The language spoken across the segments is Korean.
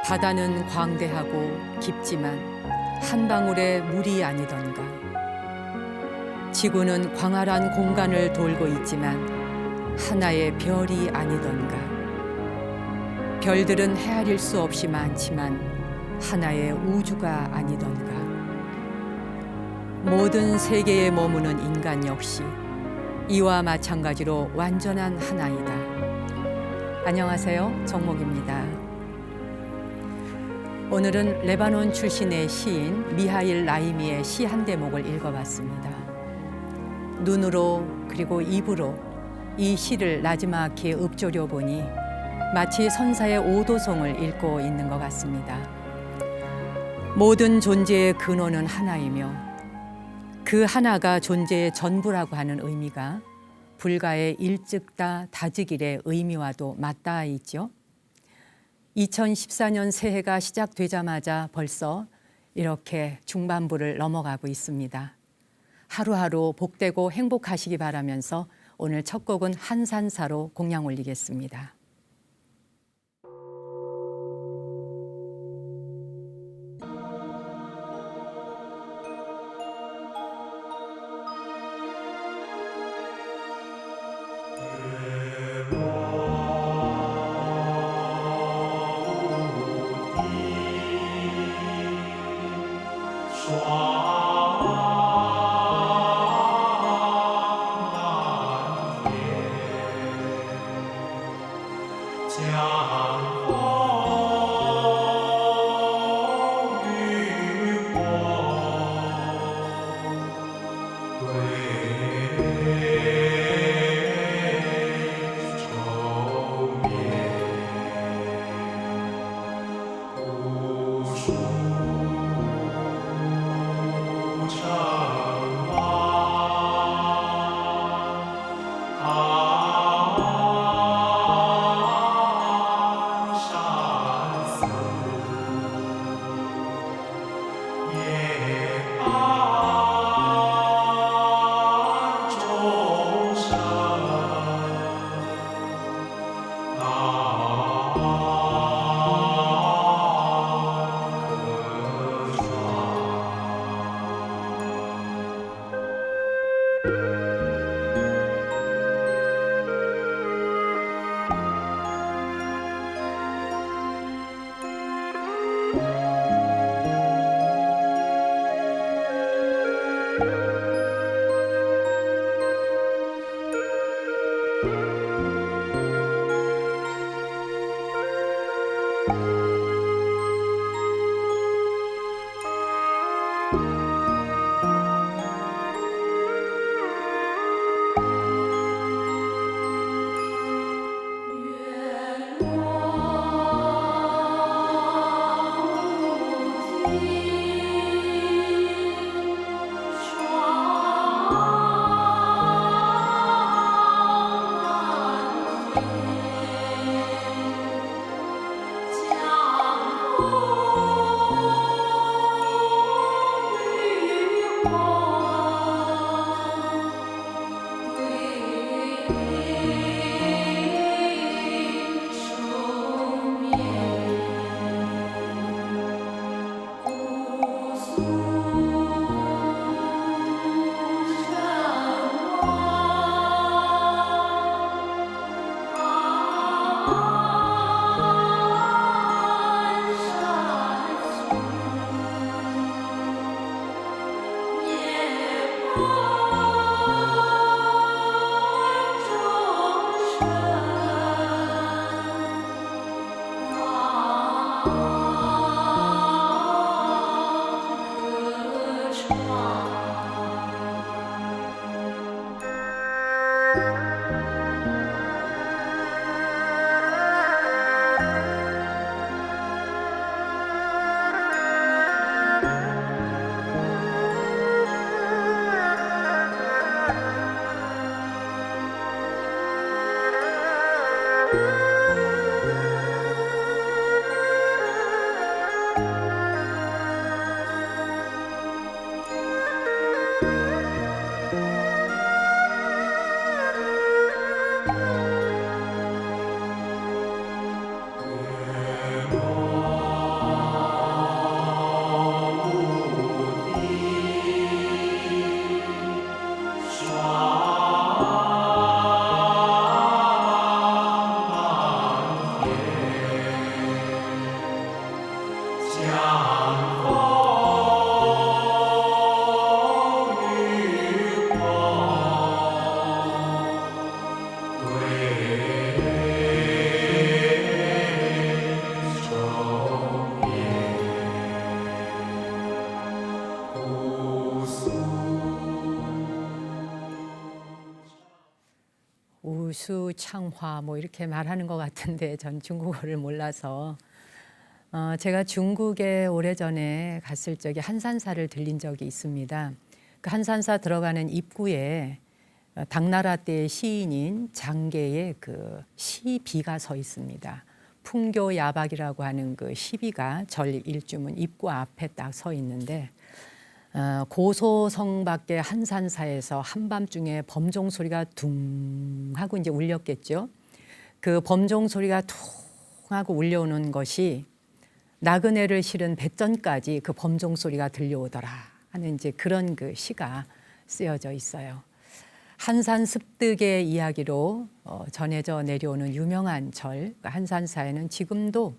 바다는 광대하고 깊지만 한 방울의 물이 아니던가. 지구는 광활한 공간을 돌고 있지만 하나의 별이 아니던가. 별들은 헤아릴 수 없이 많지만 하나의 우주가 아니던가. 모든 세계에 머무는 인간 역시 이와 마찬가지로 완전한 하나이다. 안녕하세요, 정목입니다. 오늘은 레바논 출신의 시인 미하일 라이미의 시 한 대목을 읽어봤습니다. 눈으로 그리고 입으로 이 시를 나지막히 읊조려 보니 마치 선사의 오도송을 읽고 있는 것 같습니다. 모든 존재의 근원은 하나이며 그 하나가 존재의 전부라고 하는 의미가 불가의 일찍다 다지길의 의미와도 맞닿아 있죠. 2014년 새해가 시작되자마자 벌써 이렇게 중반부를 넘어가고 있습니다. 하루하루 복되고 행복하시기 바라면서 오늘 첫 곡은 한산사로 공양 올리겠습니다. 우수창화 뭐 이렇게 말하는 것 같은데 전 중국어를 몰라서 제가 중국에 오래전에 갔을 적에 한산사를 들린 적이 있습니다. 그 한산사 들어가는 입구에 당나라 때의 시인인 장계의 그 시비가 서 있습니다. 풍교야박이라고 하는 그 시비가 절 일주문 입구 앞에 딱 서 있는데 고소성 밖의 한산사에서 한밤중에 범종 소리가 둥 하고 이제 울렸겠죠. 그 범종 소리가 퉁 하고 울려오는 것이 나그네를 실은 배전까지 그 범종 소리가 들려오더라 하는 이제 그런 그 시가 쓰여져 있어요. 한산 습득의 이야기로 전해져 내려오는 유명한 절 한산사에는 지금도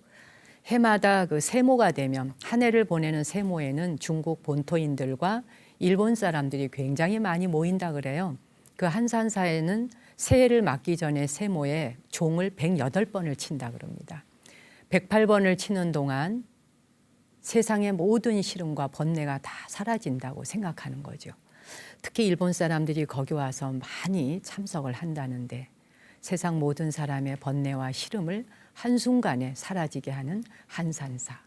해마다 그 세모가 되면 한 해를 보내는 세모에는 중국 본토인들과 일본 사람들이 굉장히 많이 모인다 그래요. 그 한산사에는 새해를 맞기 전에 세모에 종을 108번을 친다 그럽니다. 108번을 치는 동안 세상의 모든 시름과 번뇌가 다 사라진다고 생각하는 거죠. 특히 일본 사람들이 거기 와서 많이 참석을 한다는데 세상 모든 사람의 번뇌와 시름을 한순간에 사라지게 하는 한산사.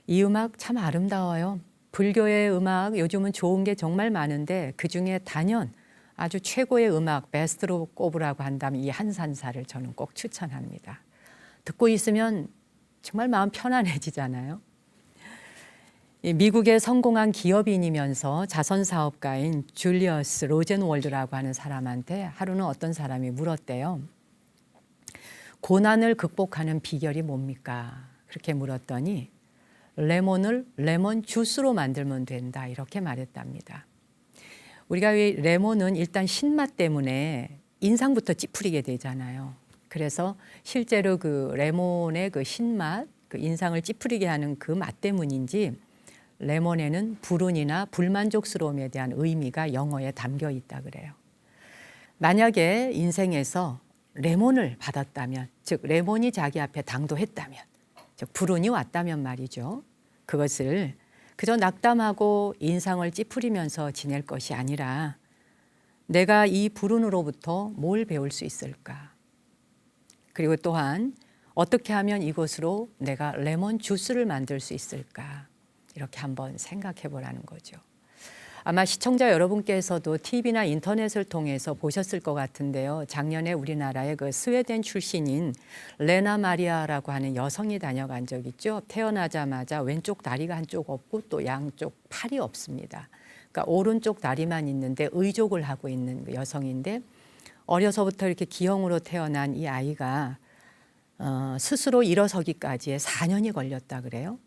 이 음악 참 아름다워요. 불교의 음악 요즘은 좋은 게 정말 많은데 그중에 단연 아주 최고의 음악 베스트로 꼽으라고 한다면 이 한산사를 저는 꼭 추천합니다. 듣고 있으면 정말 마음 편안해지잖아요. 미국의 성공한 기업인이면서 자선사업가인 줄리어스 로젠월드라고 하는 사람한테 하루는 어떤 사람이 물었대요. 고난을 극복하는 비결이 뭡니까? 그렇게 물었더니 레몬을 레몬 주스로 만들면 된다 이렇게 말했답니다. 우리가 왜 레몬은 일단 신맛 때문에 인상부터 찌푸리게 되잖아요. 그래서 실제로 그 레몬의 그 신맛, 그 인상을 찌푸리게 하는 그 맛 때문인지 레몬에는 불운이나 불만족스러움에 대한 의미가 영어에 담겨 있다 그래요. 만약에 인생에서 레몬을 받았다면, 즉 레몬이 자기 앞에 당도했다면, 즉 불운이 왔다면 말이죠. 그것을 그저 낙담하고 인상을 찌푸리면서 지낼 것이 아니라 내가 이 불운으로부터 뭘 배울 수 있을까? 그리고 또한 어떻게 하면 이것으로 내가 레몬 주스를 만들 수 있을까? 이렇게 한번 생각해 보라는 거죠. 아마 시청자 여러분께서도 TV나 인터넷을 통해서 보셨을 것 같은데요. 작년에 우리나라의 그 스웨덴 출신인 레나 마리아라고 하는 여성이 다녀간 적 있죠. 태어나자마자 왼쪽 다리가 한쪽 없고 또 양쪽 팔이 없습니다. 그러니까 오른쪽 다리만 있는데 의족을 하고 있는 그 여성인데 어려서부터 이렇게 기형으로 태어난 이 아이가 스스로 일어서기까지에 4년이 걸렸다 그래요.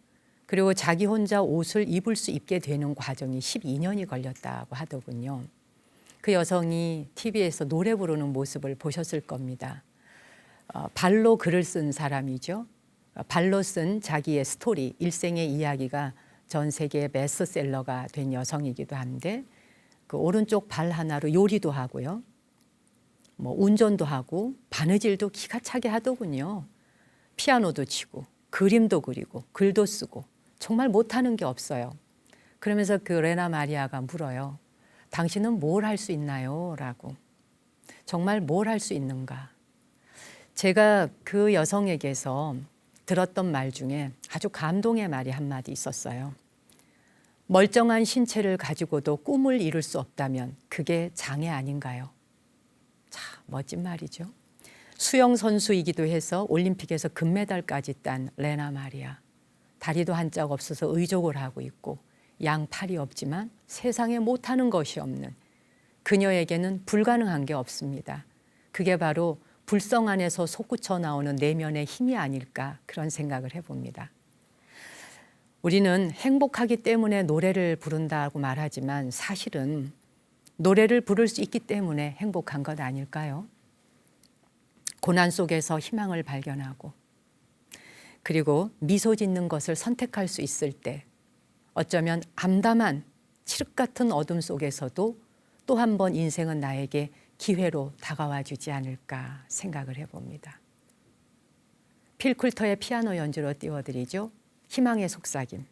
그리고 자기 혼자 옷을 입을 수 있게 되는 과정이 12년이 걸렸다고 하더군요. 그 여성이 TV에서 노래 부르는 모습을 보셨을 겁니다. 발로 글을 쓴 사람이죠. 발로 쓴 자기의 스토리, 일생의 이야기가 전 세계 베스트셀러가 된 여성이기도 한데 그 오른쪽 발 하나로 요리도 하고요. 뭐 운전도 하고 바느질도 기가 차게 하더군요. 피아노도 치고 그림도 그리고 글도 쓰고 정말 못하는 게 없어요. 그러면서 그 레나 마리아가 물어요. 당신은 뭘 할 수 있나요? 라고. 정말 뭘 할 수 있는가? 제가 그 여성에게서 들었던 말 중에 아주 감동의 말이 한마디 있었어요. 멀쩡한 신체를 가지고도 꿈을 이룰 수 없다면 그게 장애 아닌가요? 참 멋진 말이죠. 수영 선수이기도 해서 올림픽에서 금메달까지 딴 레나 마리아. 다리도 한 짝 없어서 의족을 하고 있고 양팔이 없지만 세상에 못하는 것이 없는 그녀에게는 불가능한 게 없습니다. 그게 바로 불성 안에서 솟구쳐 나오는 내면의 힘이 아닐까 그런 생각을 해봅니다. 우리는 행복하기 때문에 노래를 부른다고 말하지만 사실은 노래를 부를 수 있기 때문에 행복한 것 아닐까요? 고난 속에서 희망을 발견하고 그리고 미소 짓는 것을 선택할 수 있을 때 어쩌면 암담한 칠흑 같은 어둠 속에서도 또 한 번 인생은 나에게 기회로 다가와 주지 않을까 생각을 해봅니다. 필 쿨터의 피아노 연주로 띄워드리죠. 희망의 속삭임.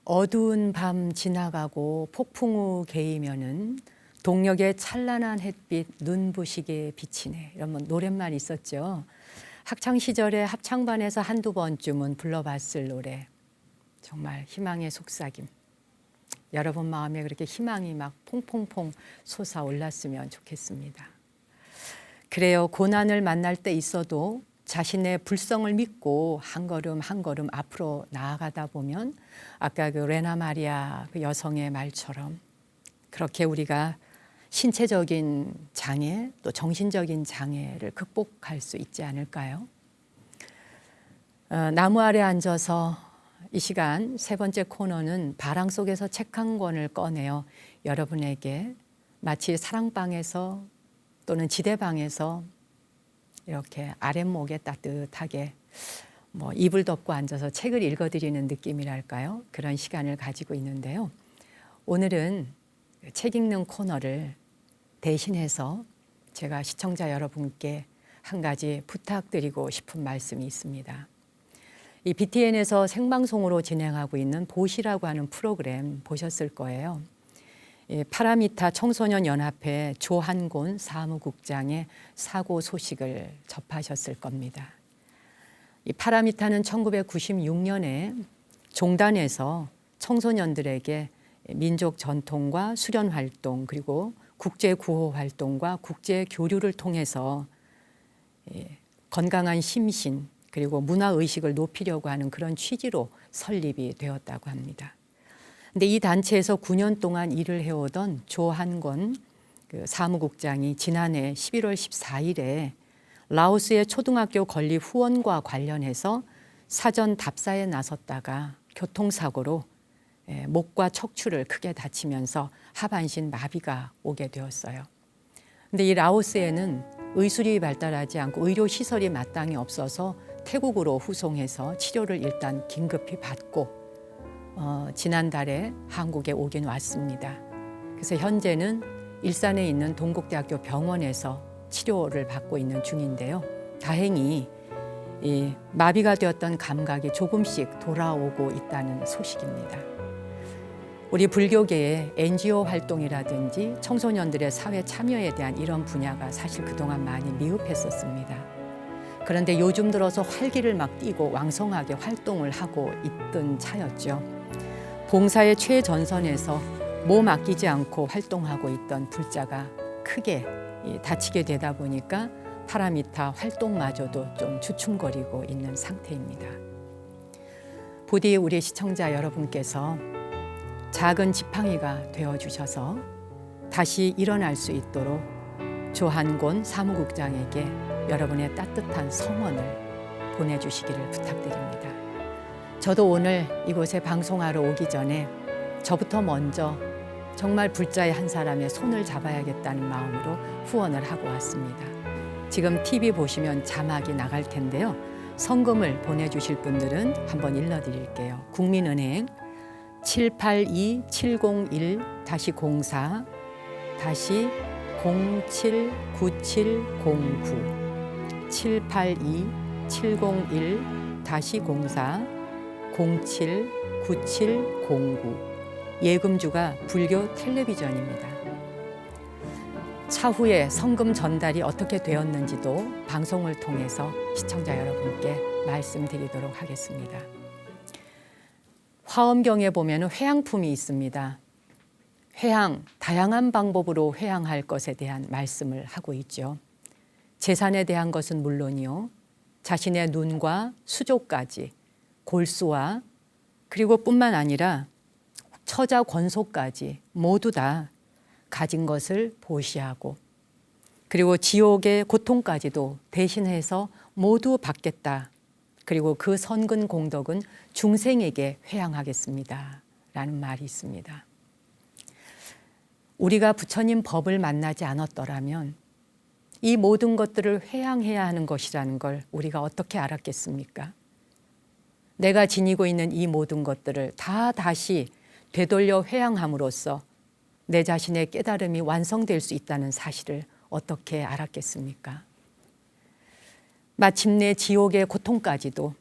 어두운 밤 지나가고 폭풍 우 개이면은 동력의 찬란한 햇빛 눈부시게 비치네. 이런 노랫말 있었죠. 학창 시절에 합창반에서 한두 번쯤은 불러봤을 노래. 정말 희망의 속삭임. 여러분 마음에 그렇게 희망이 막 퐁퐁퐁 솟아올랐으면 좋겠습니다. 그래요. 고난을 만날 때 있어도 자신의 불성을 믿고 한 걸음 한 걸음 앞으로 나아가다 보면 아까 그 레나 마리아 그 여성의 말처럼 그렇게 우리가 신체적인 장애 또 정신적인 장애를 극복할 수 있지 않을까요? 나무 아래 앉아서 이 시간 세 번째 코너는 바람 속에서 책 한 권을 꺼내어 여러분에게 마치 사랑방에서 또는 지대방에서 이렇게 아랫목에 따뜻하게 이불 덮고 앉아서 책을 읽어드리는 느낌이랄까요? 그런 시간을 가지고 있는데요. 오늘은 책 읽는 코너를 대신해서 제가 시청자 여러분께 한 가지 부탁드리고 싶은 말씀이 있습니다. 이 BTN에서 생방송으로 진행하고 있는 보시라고 하는 프로그램 보셨을 거예요. 파라미타 청소년연합회 조한곤 사무국장의 사고 소식을 접하셨을 겁니다. 이 파라미타는 1996년에 종단에서 청소년들에게 민족 전통과 수련 활동 그리고 국제 구호 활동과 국제 교류를 통해서 건강한 심신 그리고 문화 의식을 높이려고 하는 그런 취지로 설립이 되었다고 합니다. 근데 이 단체에서 9년 동안 일을 해오던 조한권 그 사무국장이 지난해 11월 14일에 라오스의 초등학교 건립 후원과 관련해서 사전 답사에 나섰다가 교통사고로 목과 척추를 크게 다치면서 하반신 마비가 오게 되었어요. 근데 이 라오스에는 의술이 발달하지 않고 의료시설이 마땅히 없어서 태국으로 후송해서 치료를 일단 긴급히 받고 지난달에 한국에 오긴 왔습니다. 그래서 현재는 일산에 있는 동국대학교 병원에서 치료를 받고 있는 중인데요. 다행히 이 마비가 되었던 감각이 조금씩 돌아오고 있다는 소식입니다. 우리 불교계의 NGO 활동이라든지 청소년들의 사회 참여에 대한 이런 분야가 사실 그동안 많이 미흡했었습니다. 그런데 요즘 들어서 활기를 막 띠고 왕성하게 활동을 하고 있던 차였죠. 봉사의 최전선에서 몸 아끼지 않고 활동하고 있던 불자가 크게 다치게 되다 보니까 파라미타 활동마저도 좀 주춤거리고 있는 상태입니다. 부디 우리 시청자 여러분께서 작은 지팡이가 되어주셔서 다시 일어날 수 있도록 조한곤 사무국장에게 여러분의 따뜻한 성원을 보내주시기를 부탁드립니다. 저도 오늘 이곳에 방송하러 오기 전에 저부터 먼저 정말 불자의 한 사람의 손을 잡아야겠다는 마음으로 후원을 하고 왔습니다. 지금 TV 보시면 자막이 나갈 텐데요. 성금을 보내주실 분들은 한번 일러드릴게요. 국민은행 782-701-079709 782-701-04-079709 예금주가 불교 텔레비전입니다. 차후에 성금 전달이 어떻게 되었는지도 방송을 통해서 시청자 여러분께 말씀드리도록 하겠습니다. 화엄경에 보면 회향품이 있습니다. 회향, 다양한 방법으로 회향할 것에 대한 말씀을 하고 있죠. 재산에 대한 것은 물론이요. 자신의 눈과 수조까지, 골수와 그리고 뿐만 아니라 처자 권속까지 모두 다 가진 것을 보시하고 그리고 지옥의 고통까지도 대신해서 모두 받겠다. 그리고 그 선근 공덕은 중생에게 회향하겠습니다. 라는 말이 있습니다. 우리가 부처님 법을 만나지 않았더라면 이 모든 것들을 회향해야 하는 것이라는 걸 우리가 어떻게 알았겠습니까? 내가 지니고 있는 이 모든 것들을 다 다시 되돌려 회향함으로써 내 자신의 깨달음이 완성될 수 있다는 사실을 어떻게 알았겠습니까? 마침내 지옥의 고통까지도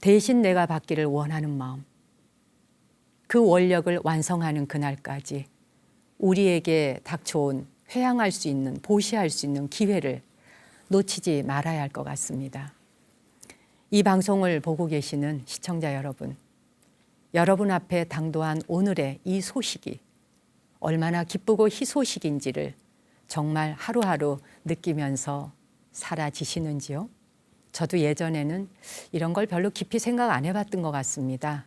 대신 내가 받기를 원하는 마음, 그 원력을 완성하는 그날까지 우리에게 닥쳐온 회항할 수 있는, 보시할 수 있는 기회를 놓치지 말아야 할 것 같습니다. 이 방송을 보고 계시는 시청자 여러분, 여러분 앞에 당도한 오늘의 이 소식이 얼마나 기쁘고 희소식인지를 정말 하루하루 느끼면서 살아지시는지요? 저도 예전에는 이런 걸 별로 깊이 생각 안 해봤던 것 같습니다.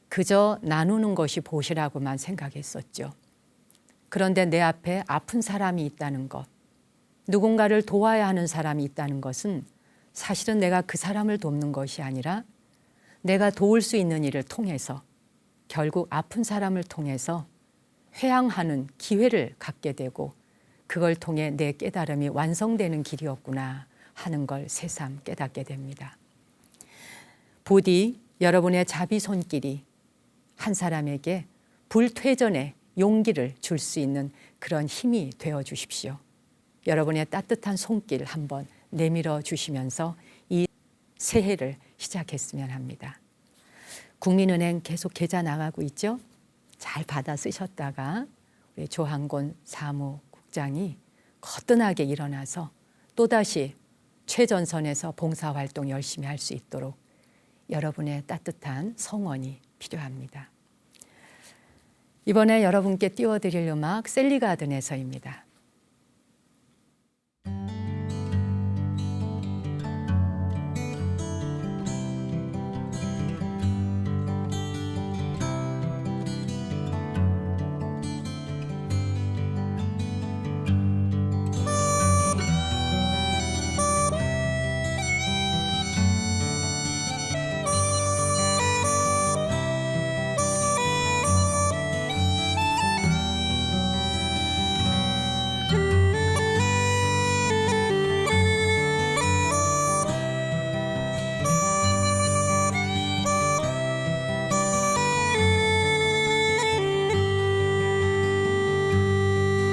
그저 나누는 것이 보시라고만 생각했었죠. 그런데 내 앞에 아픈 사람이 있다는 것, 누군가를 도와야 하는 사람이 있다는 것은 사실은 내가 그 사람을 돕는 것이 아니라 내가 도울 수 있는 일을 통해서 결국 아픈 사람을 통해서 회항하는 기회를 갖게 되고 그걸 통해 내 깨달음이 완성되는 길이었구나 하는 걸 새삼 깨닫게 됩니다. 부디 여러분의 자비 손길이 한 사람에게 불퇴전의 용기를 줄 수 있는 그런 힘이 되어 주십시오. 여러분의 따뜻한 손길 한번 내밀어 주시면서 이 새해를 시작했으면 합니다. 국민은행 계속 계좌 나가고 있죠? 잘 받아 쓰셨다가 우리 조항곤 사무국장이 거뜬하게 일어나서 또다시 최전선에서 봉사활동 열심히 할 수 있도록 여러분의 따뜻한 성원이 필요합니다. 이번에 여러분께 띄워드릴 음악 셀리가든에서입니다.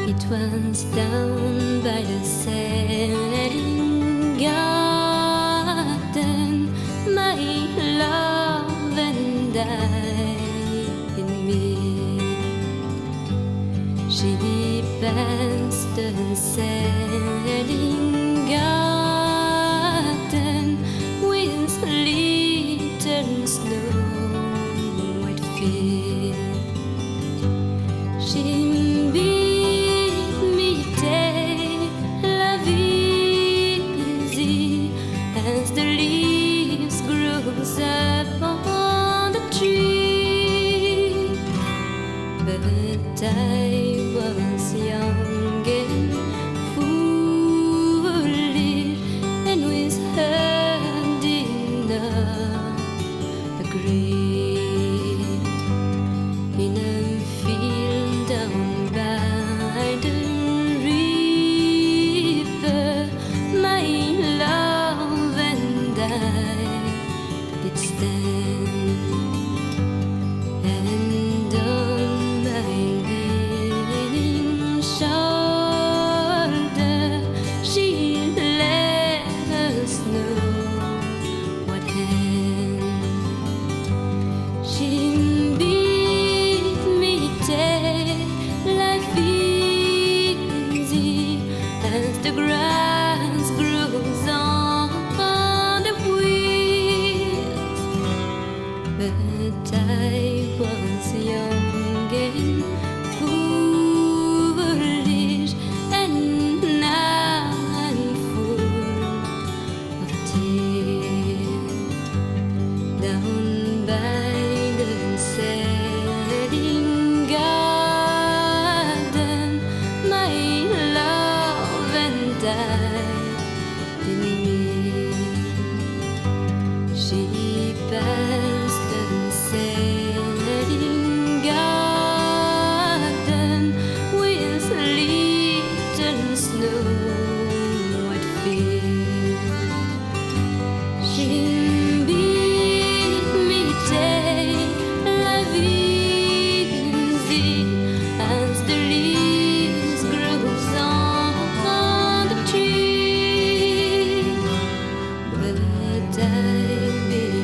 It was down by the setting garden, my love and I in me. She passed the setting garden with little snow white feet. She as the leaves grows up on the tree, but I was young and foolish, and with her did not agree. In a field down by the river, my love and I did stand, and on my leaning shoulder she let us know what hand. She beat me till I feel easy as the grass grows on the wheels, but I was young and foolish, and now I'm full of tears. Down by the setting garden, my love and I in me. She passed the setting garden with little snow white feet. She beat me till I feel easy as the leaves grows on the tree, but I've been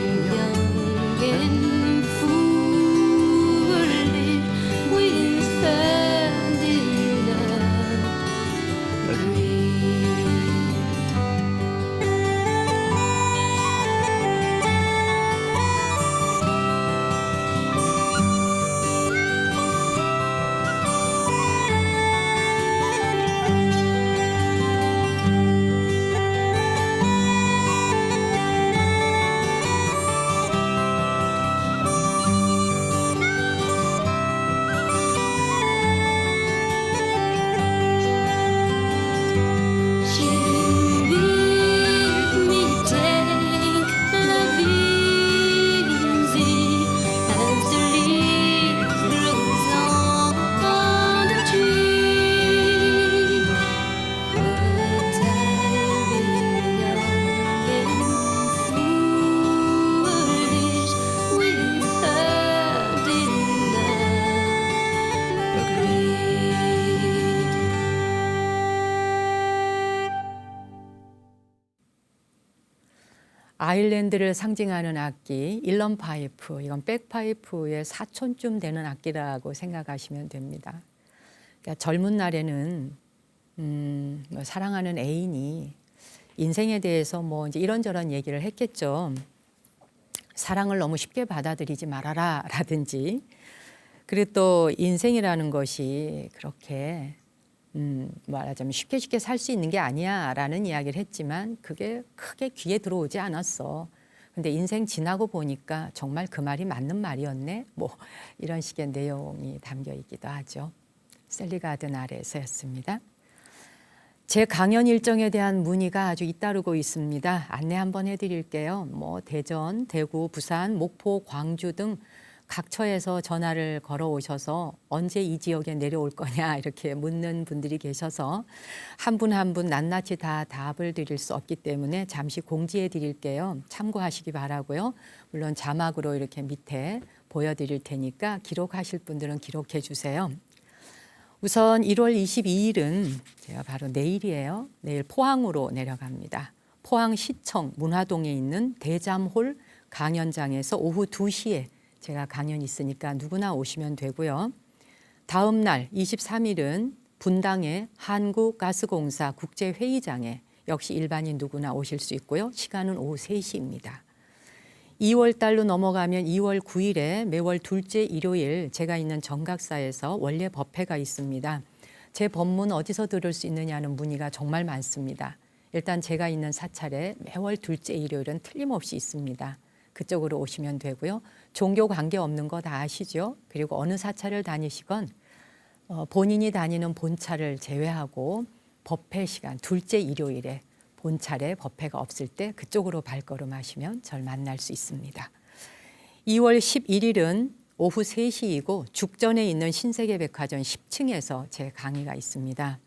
아일랜드를 상징하는 악기 일런 파이프, 이건 백파이프의 사촌쯤 되는 악기라고 생각하시면 됩니다. 그러니까 젊은 날에는 뭐 사랑하는 애인이 인생에 대해서 뭐 이제 이런저런 얘기를 했겠죠. 사랑을 너무 쉽게 받아들이지 말아라 라든지, 그리고 또 인생이라는 것이 그렇게 말하자면 쉽게 살 수 있는 게 아니야 라는 이야기를 했지만 그게 크게 귀에 들어오지 않았어. 근데 인생 지나고 보니까 정말 그 말이 맞는 말이었네. 뭐 이런 식의 내용이 담겨 있기도 하죠. 셀리 가든 아래에서였습니다. 제 강연 일정에 대한 문의가 아주 잇따르고 있습니다. 안내 한번 해드릴게요. 뭐 대전, 대구, 부산, 목포, 광주 등 각처에서 전화를 걸어오셔서 언제 이 지역에 내려올 거냐 이렇게 묻는 분들이 계셔서 한 분 한 분 낱낱이 다 답을 드릴 수 없기 때문에 잠시 공지해 드릴게요. 참고하시기 바라고요. 물론 자막으로 이렇게 밑에 보여드릴 테니까 기록하실 분들은 기록해 주세요. 우선 1월 22일은 제가 바로 내일이에요. 내일 포항으로 내려갑니다. 포항시청 문화동에 있는 대잠홀 강연장에서 오후 2시에 제가 강연이 있으니까 누구나 오시면 되고요. 다음 날 23일은 분당의 한국가스공사 국제회의장에 역시 일반인 누구나 오실 수 있고요. 시간은 오후 3시입니다. 2월 달로 넘어가면 2월 9일에 매월 둘째 일요일 제가 있는 정각사에서 원래 법회가 있습니다. 제 법문 어디서 들을 수 있느냐는 문의가 정말 많습니다. 일단 제가 있는 사찰에 매월 둘째 일요일은 틀림없이 있습니다. 그쪽으로 오시면 되고요. 종교 관계없는 거 다 아시죠? 그리고 어느 사찰을 다니시건 본인이 다니는 본찰을 제외하고 법회 시간 둘째 일요일에 본찰에 법회가 없을 때 그쪽으로 발걸음하시면 절 만날 수 있습니다. 2월 11일은 오후 3시이고 죽전에 있는 신세계백화점 10층에서 제 강의가 있습니다.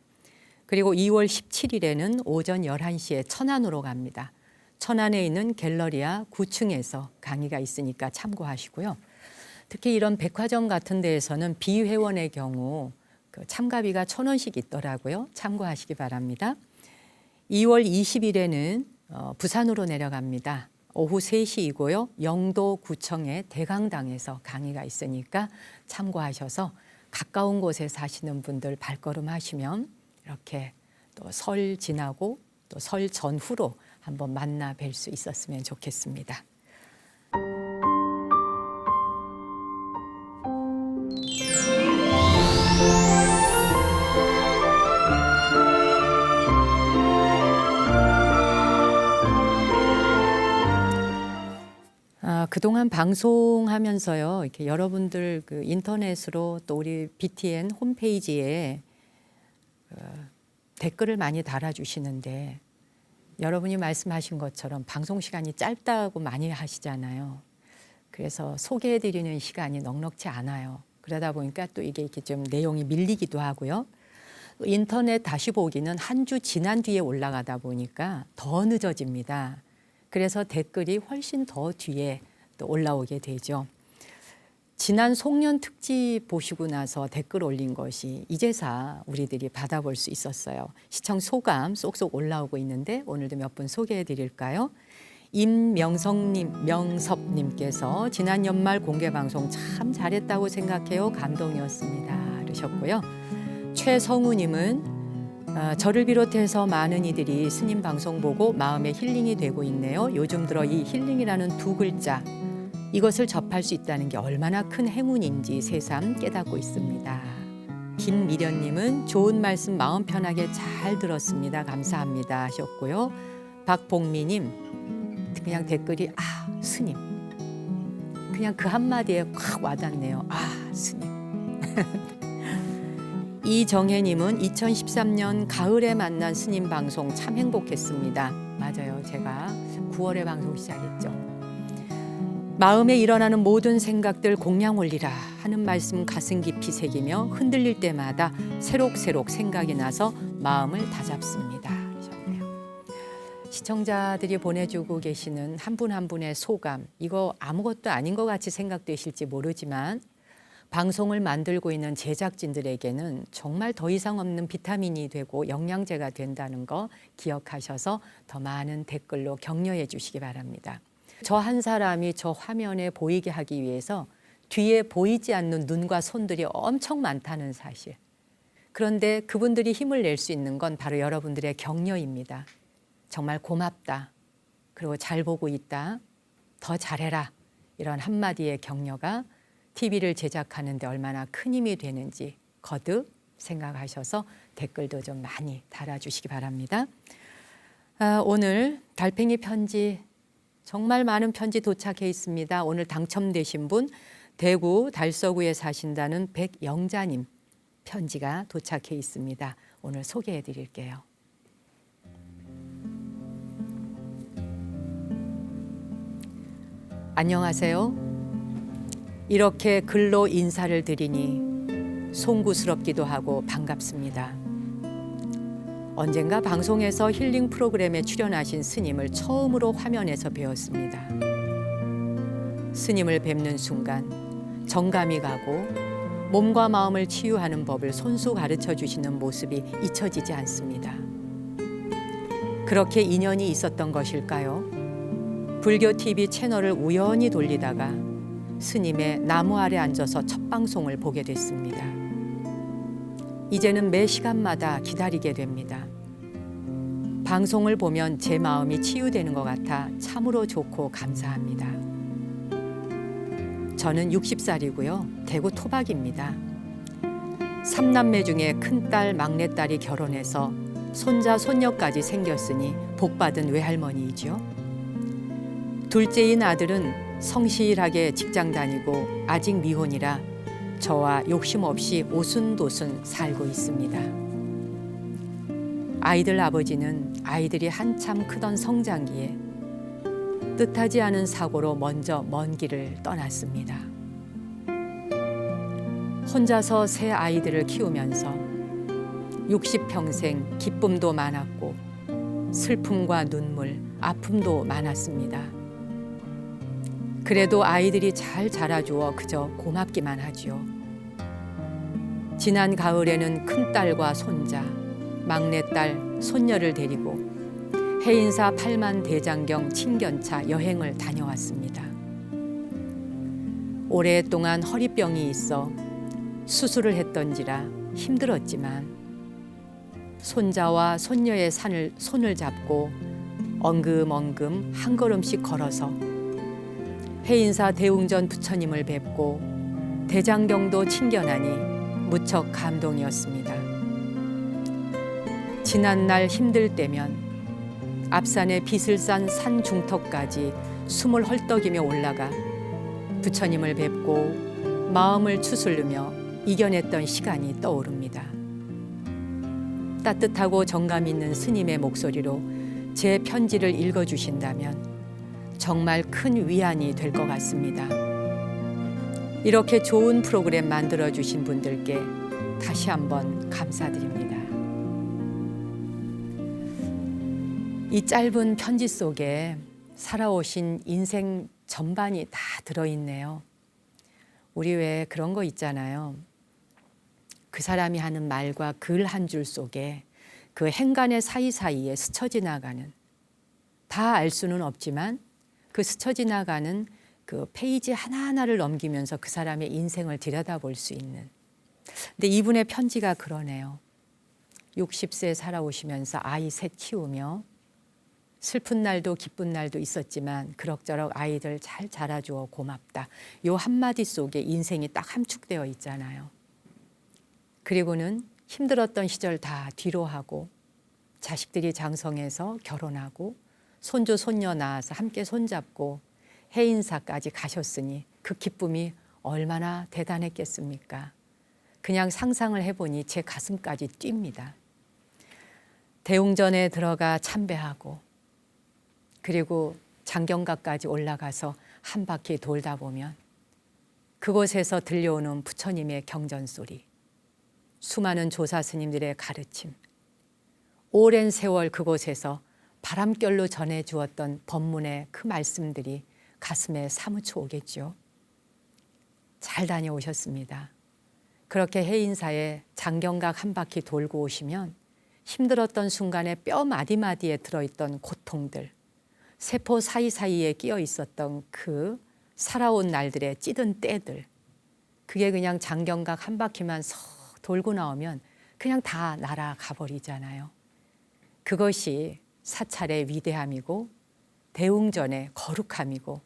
그리고 2월 17일에는 오전 11시에 천안으로 갑니다. 천안에 있는 갤러리아 9층에서 강의가 있으니까 참고하시고요. 특히 이런 백화점 같은 데에서는 비회원의 경우 그 참가비가 1,000원씩 있더라고요. 참고하시기 바랍니다. 2월 20일에는 부산으로 내려갑니다. 오후 3시이고요. 영도구청의 대강당에서 강의가 있으니까 참고하셔서 가까운 곳에 사시는 분들 발걸음하시면 이렇게 또 설 지나고 또 설 전후로 한번 만나 뵐 수 있었으면 좋겠습니다. 그동안 방송하면서요, 이렇게 여러분들 그 인터넷으로 또 우리 BTN 홈페이지에 댓글을 많이 달아주시는데 여러분이 말씀하신 것처럼 방송 시간이 짧다고 많이 하시잖아요. 그래서 소개해드리는 시간이 넉넉치 않아요. 그러다 보니까 또 이게 이렇게 좀 내용이 밀리기도 하고요. 인터넷 다시 보기는 한 주 지난 뒤에 올라가다 보니까 더 늦어집니다. 그래서 댓글이 훨씬 더 뒤에 또 올라오게 되죠. 지난 송년 특집 보시고 나서 댓글 올린 것이 이제사 우리들이 받아볼 수 있었어요. 시청 소감 쏙쏙 올라오고 있는데 오늘도 몇 분 소개해 드릴까요? 임명섭님, 명섭님께서 지난 연말 공개방송 참 잘했다고 생각해요. 감동이었습니다. 그러셨고요. 최성우님은 저를 비롯해서 많은 이들이 스님 방송 보고 마음의 힐링이 되고 있네요. 요즘 들어 이 힐링이라는 두 글자, 이것을 접할 수 있다는 게 얼마나 큰 행운인지 새삼 깨닫고 있습니다. 김미련님은 좋은 말씀 마음 편하게 잘 들었습니다. 감사합니다 하셨고요. 박복미님 그냥 댓글이 스님, 그냥 그 한마디에 확 와닿네요. 스님. 이정혜님은 2013년 가을에 만난 스님 방송 참 행복했습니다. 맞아요. 제가 9월에 방송 시작했죠. 마음에 일어나는 모든 생각들 공양 올리라 하는 말씀 가슴 깊이 새기며 흔들릴 때마다 새록새록 생각이 나서 마음을 다잡습니다. 하셨네요. 시청자들이 보내주고 계시는 한 분 한 분의 소감, 이거 아무것도 아닌 것 같이 생각되실지 모르지만 방송을 만들고 있는 제작진들에게는 정말 더 이상 없는 비타민이 되고 영양제가 된다는 거 기억하셔서 더 많은 댓글로 격려해 주시기 바랍니다. 저 한 사람이 저 화면에 보이게 하기 위해서 뒤에 보이지 않는 눈과 손들이 엄청 많다는 사실. 그런데 그분들이 힘을 낼 수 있는 건 바로 여러분들의 격려입니다. 정말 고맙다. 그리고 잘 보고 있다. 더 잘해라. 이런 한마디의 격려가 TV를 제작하는데 얼마나 큰 힘이 되는지 거듭 생각하셔서 댓글도 좀 많이 달아주시기 바랍니다. 오늘 달팽이 편지 정말 많은 편지 도착해 있습니다. 오늘 당첨되신 분 대구 달서구에 사신다는 백영자님 편지가 도착해 있습니다. 오늘 소개해 드릴게요. 안녕하세요. 이렇게 글로 인사를 드리니 송구스럽기도 하고 반갑습니다. 언젠가 방송에서 힐링 프로그램에 출연하신 스님을 처음으로 화면에서 뵈었습니다. 스님을 뵙는 순간 정감이 가고 몸과 마음을 치유하는 법을 손수 가르쳐 주시는 모습이 잊혀지지 않습니다. 그렇게 인연이 있었던 것일까요? 불교 TV 채널을 우연히 돌리다가 스님의 나무 아래 앉아서 첫 방송을 보게 됐습니다. 이제는 매 시간마다 기다리게 됩니다. 방송을 보면 제 마음이 치유되는 것 같아 참으로 좋고 감사합니다. 저는 60살이고요. 대구 토박입니다. 3남매 중에 큰딸, 막내딸이 결혼해서 손자, 손녀까지 생겼으니 복받은 외할머니이죠. 둘째인 아들은 성실하게 직장 다니고 아직 미혼이라 저와 욕심 없이 오순도순 살고 있습니다. 아이들 아버지는 아이들이 한참 크던 성장기에 뜻하지 않은 사고로 먼저 먼 길을 떠났습니다. 혼자서 세 아이들을 키우면서 60평생 기쁨도 많았고 슬픔과 눈물, 아픔도 많았습니다. 그래도 아이들이 잘 자라주어 그저 고맙기만 하지요. 지난 가을에는 큰딸과 손자, 막내딸, 손녀를 데리고 해인사 8만 대장경 친견차 여행을 다녀왔습니다. 오랫동안 허리병이 있어 수술을 했던지라 힘들었지만 손자와 손녀의 손을 잡고 엉금엉금 한 걸음씩 걸어서 해인사 대웅전 부처님을 뵙고 대장경도 친견하니 무척 감동이었습니다. 지난날 힘들 때면 앞산에 빛을 싼 산 중턱까지 숨을 헐떡이며 올라가 부처님을 뵙고 마음을 추스르며 이겨냈던 시간이 떠오릅니다. 따뜻하고 정감 있는 스님의 목소리로 제 편지를 읽어주신다면 정말 큰 위안이 될 것 같습니다. 이렇게 좋은 프로그램 만들어주신 분들께 다시 한번 감사드립니다. 이 짧은 편지 속에 살아오신 인생 전반이 다 들어있네요. 우리 왜 그런 거 있잖아요. 그 사람이 하는 말과 글 한 줄 속에 그 행간의 사이사이에 스쳐 지나가는, 다 알 수는 없지만 그 스쳐 지나가는 그 페이지 하나하나를 넘기면서 그 사람의 인생을 들여다볼 수 있는. 근데 이분의 편지가 그러네요. 60세 살아오시면서 아이 셋 키우며 슬픈 날도 기쁜 날도 있었지만 그럭저럭 아이들 잘 자라주어 고맙다. 요 한마디 속에 인생이 딱 함축되어 있잖아요. 그리고는 힘들었던 시절 다 뒤로 하고 자식들이 장성해서 결혼하고 손주 손녀 낳아서 함께 손잡고 해인사까지 가셨으니 그 기쁨이 얼마나 대단했겠습니까? 그냥 상상을 해보니 제 가슴까지 뜁니다. 대웅전에 들어가 참배하고 그리고 장경각까지 올라가서 한 바퀴 돌다 보면 그곳에서 들려오는 부처님의 경전 소리, 수많은 조사 스님들의 가르침, 오랜 세월 그곳에서 바람결로 전해주었던 법문의 그 말씀들이 가슴에 사무쳐 오겠죠. 잘 다녀오셨습니다. 그렇게 해인사에 장경각 한 바퀴 돌고 오시면 힘들었던 순간에 뼈 마디마디에 들어있던 고통들, 세포 사이사이에 끼어 있었던 그 살아온 날들의 찌든 때들, 그게 그냥 장경각 한 바퀴만 서 돌고 나오면 그냥 다 날아가 버리잖아요. 그것이 사찰의 위대함이고 대웅전의 거룩함이고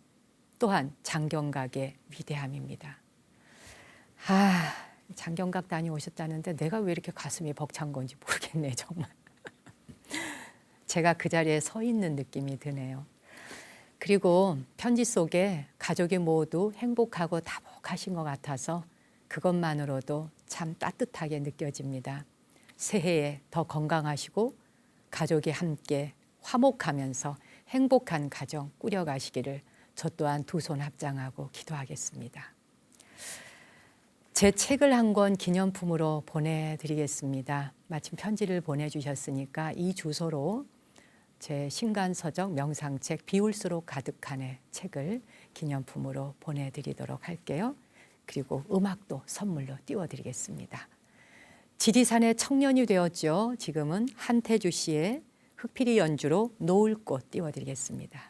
또한 장경각의 위대함입니다. 장경각 다녀오셨다는데 내가 왜 이렇게 가슴이 벅찬 건지 모르겠네, 정말. 제가 그 자리에 서 있는 느낌이 드네요. 그리고 편지 속에 가족이 모두 행복하고 다복하신 것 같아서 그것만으로도 참 따뜻하게 느껴집니다. 새해에 더 건강하시고 가족이 함께 화목하면서 행복한 가정 꾸려가시기를 저 또한 두 손 합장하고 기도하겠습니다. 제 책을 한 권 기념품으로 보내드리겠습니다. 마침 편지를 보내주셨으니까 이 주소로 제 신간서적 명상책 비울수록 가득한의 책을 기념품으로 보내드리도록 할게요. 그리고 음악도 선물로 띄워드리겠습니다. 지리산의 청년이 되었죠. 지금은 한태주 씨의 흑피리 연주로 노을꽃 띄워드리겠습니다.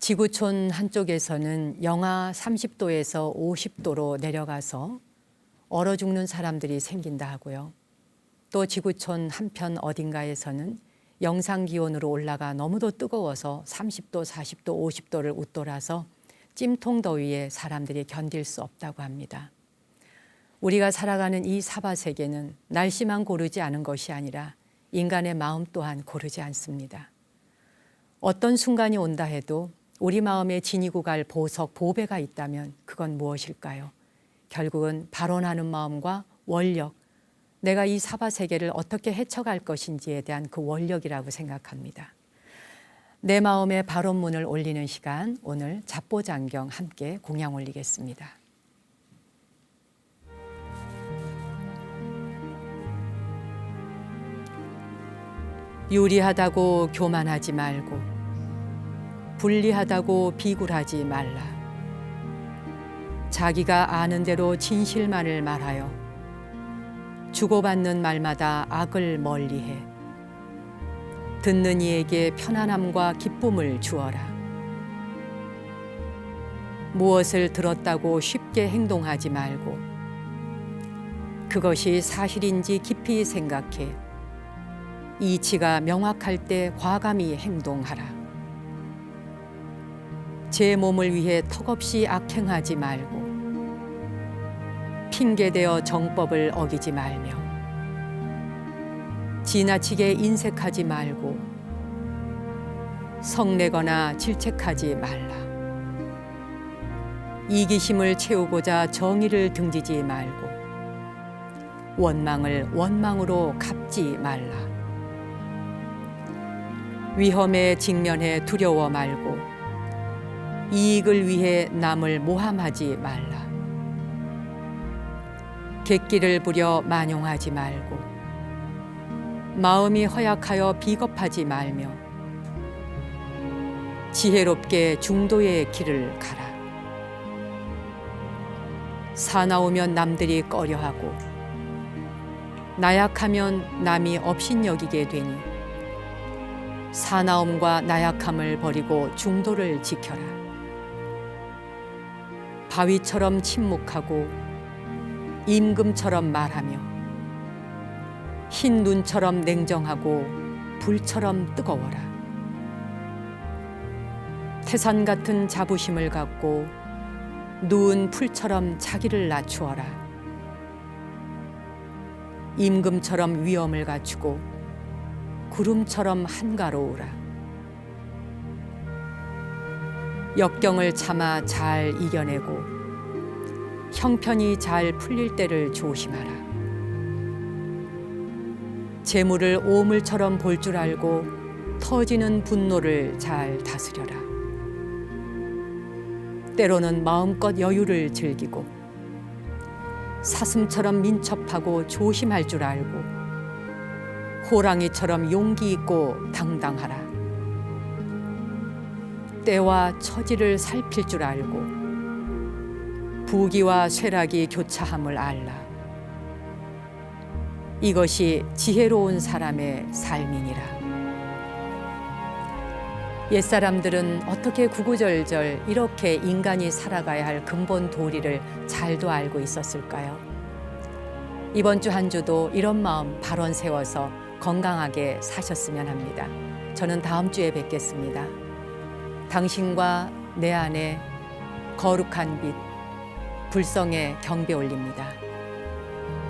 지구촌 한쪽에서는 영하 30도에서 50도로 내려가서 얼어 죽는 사람들이 생긴다 하고요. 또 지구촌 한편 어딘가에서는 영상기온으로 올라가 너무도 뜨거워서 30도, 40도, 50도를 웃돌아서 찜통 더위에 사람들이 견딜 수 없다고 합니다. 우리가 살아가는 이 사바세계는 날씨만 고르지 않은 것이 아니라 인간의 마음 또한 고르지 않습니다. 어떤 순간이 온다 해도 우리 마음에 지니고 갈 보석, 보배가 있다면 그건 무엇일까요? 결국은 발언하는 마음과 원력, 내가 이 사바세계를 어떻게 헤쳐갈 것인지에 대한 그 원력이라고 생각합니다. 내 마음의 발언문을 올리는 시간, 오늘 잡보장경 함께 공양 올리겠습니다. 유리하다고 교만하지 말고 불리하다고 비굴하지 말라. 자기가 아는 대로 진실만을 말하여 주고받는 말마다 악을 멀리해 듣는 이에게 편안함과 기쁨을 주어라. 무엇을 들었다고 쉽게 행동하지 말고 그것이 사실인지 깊이 생각해 이치가 명확할 때 과감히 행동하라. 제 몸을 위해 턱없이 악행하지 말고 핑계대어 정법을 어기지 말며 지나치게 인색하지 말고 성내거나 질책하지 말라. 이기심을 채우고자 정의를 등지지 말고 원망을 원망으로 갚지 말라. 위험에 직면해 두려워 말고 이익을 위해 남을 모함하지 말라. 객기를 부려 만용하지 말고 마음이 허약하여 비겁하지 말며 지혜롭게 중도의 길을 가라. 사나우면 남들이 꺼려하고 나약하면 남이 업신여기게 되니 사나움과 나약함을 버리고 중도를 지켜라. 바위처럼 침묵하고 임금처럼 말하며 흰 눈처럼 냉정하고 불처럼 뜨거워라. 태산 같은 자부심을 갖고 누운 풀처럼 자기를 낮추어라. 임금처럼 위엄을 갖추고 구름처럼 한가로우라. 역경을 참아 잘 이겨내고 형편이 잘 풀릴 때를 조심하라. 재물을 오물처럼 볼 줄 알고 터지는 분노를 잘 다스려라. 때로는 마음껏 여유를 즐기고 사슴처럼 민첩하고 조심할 줄 알고 호랑이처럼 용기 있고 당당하라. 때와 처지를 살필 줄 알고 부귀와 쇠락이 교차함을 알라. 이것이 지혜로운 사람의 삶이니라. 옛사람들은 어떻게 구구절절 이렇게 인간이 살아가야 할 근본 도리를 잘도 알고 있었을까요? 이번 주 한 주도 이런 마음 발언 세워서 건강하게 사셨으면 합니다. 저는 다음 주에 뵙겠습니다. 당신과 내 안에 거룩한 빛, 불성의 경배 올립니다.